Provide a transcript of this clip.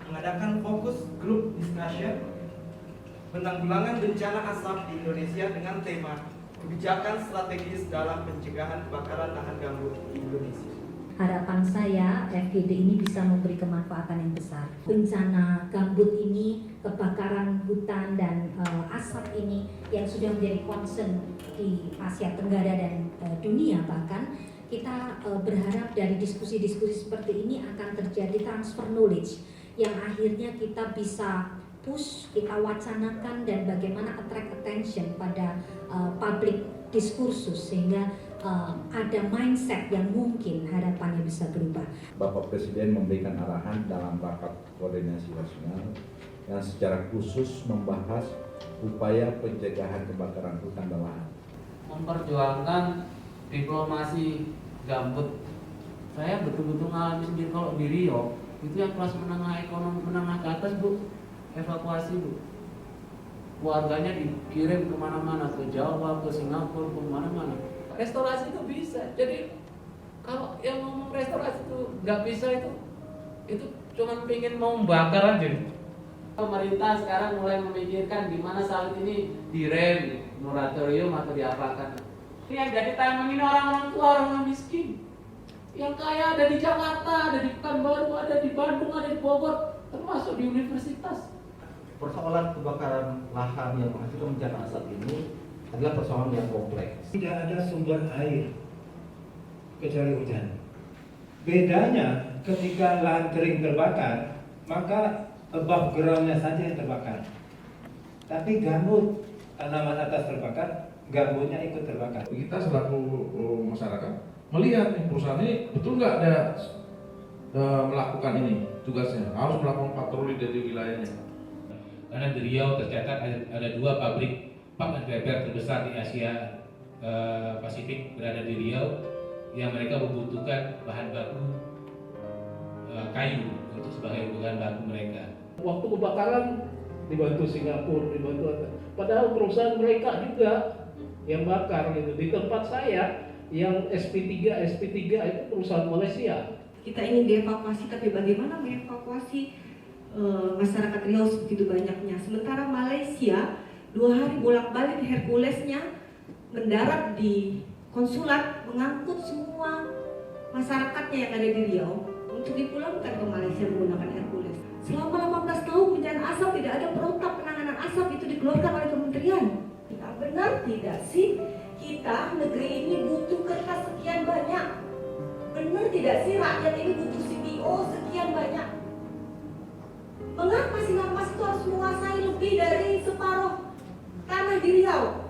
Mengadakan fokus group discussion penanggulangan bencana asap di Indonesia dengan tema kebijakan strategis dalam pencegahan kebakaran lahan gambut di Indonesia. Harapan saya FGD ini bisa memberi kemanfaatan yang besar. Bencana gambut ini, kebakaran hutan dan asap ini yang sudah menjadi concern di Asia Tenggara dan dunia bahkan, kita berharap dari diskusi-diskusi seperti ini akan terjadi transfer knowledge yang akhirnya kita bisa push, kita wacanakan dan bagaimana attract attention pada public diskursus sehingga ada mindset yang mungkin harapannya bisa berubah. Bapak Presiden memberikan arahan dalam rapat koordinasi nasional yang secara khusus membahas upaya pencegahan kebakaran hutan dan lahan. Memperjuangkan diplomasi gambut. Saya betul-betul ngalamin sendiri kalau di Riau itu yang kelas menengah ekonomi menengah ke atas Bu, evakuasi Bu. Keluarganya dikirim kemana-mana, ke Jawa, ke Singapura, ke mana-mana. Restorasi itu bisa. Jadi kalau yang ngomong restorasi itu nggak bisa itu cuma pengen mau membakar aja. Pemerintah sekarang mulai memikirkan gimana sawit ini direm, moratorium atau diapakan. Ini yang jadi timing ini orang-orang tua, orang miskin. Yang kaya ada di Jakarta, ada di Pekanbaru, ada di Bandung, ada di Bogor, termasuk di universitas. Persoalan kebakaran lahan yang menghasilkan bencana asap ini adalah persoalan yang kompleks. Tidak ada sumber air kecuali hujan. Bedanya ketika lahan kering terbakar, maka above ground-nya saja yang terbakar. Tapi gambut, tanaman atas terbakar, gambutnya ikut terbakar. Kita selaku masyarakat melihat nih perusahaan ini betul nggak ada melakukan ini tugasnya, harus melakukan patroli dari wilayahnya. Karena di Riau tercatat ada 2 pabrik pulp dan paper terbesar di Asia Pasifik berada di Riau yang mereka membutuhkan bahan baku kayu untuk sebagai bahan baku mereka. Waktu kebakaran dibantu Singapura, dibantu apa? Padahal perusahaan mereka juga yang bakar gitu. Di tempat saya yang SP3 itu perusahaan Malaysia. Kita ingin dievakuasi, tapi bagaimana mengevakuasi masyarakat Riau begitu banyaknya. Sementara Malaysia 2 hari bolak-balik Herculesnya mendarat di konsulat mengangkut semua masyarakatnya yang ada di Riau untuk dipulangkan ke Malaysia menggunakan Hercules. Selama 18 tahun bencana asap tidak ada protap penanganan asap itu dikeluarkan oleh kementerian. Kita benar tidak sih kita negeri ini butuh kertas sekian banyak? Benar tidak sih rakyat ini butuh CPO sekian banyak? Mengapa Sinarmas itu harus menguasai lebih dari separuh tanah di Riau?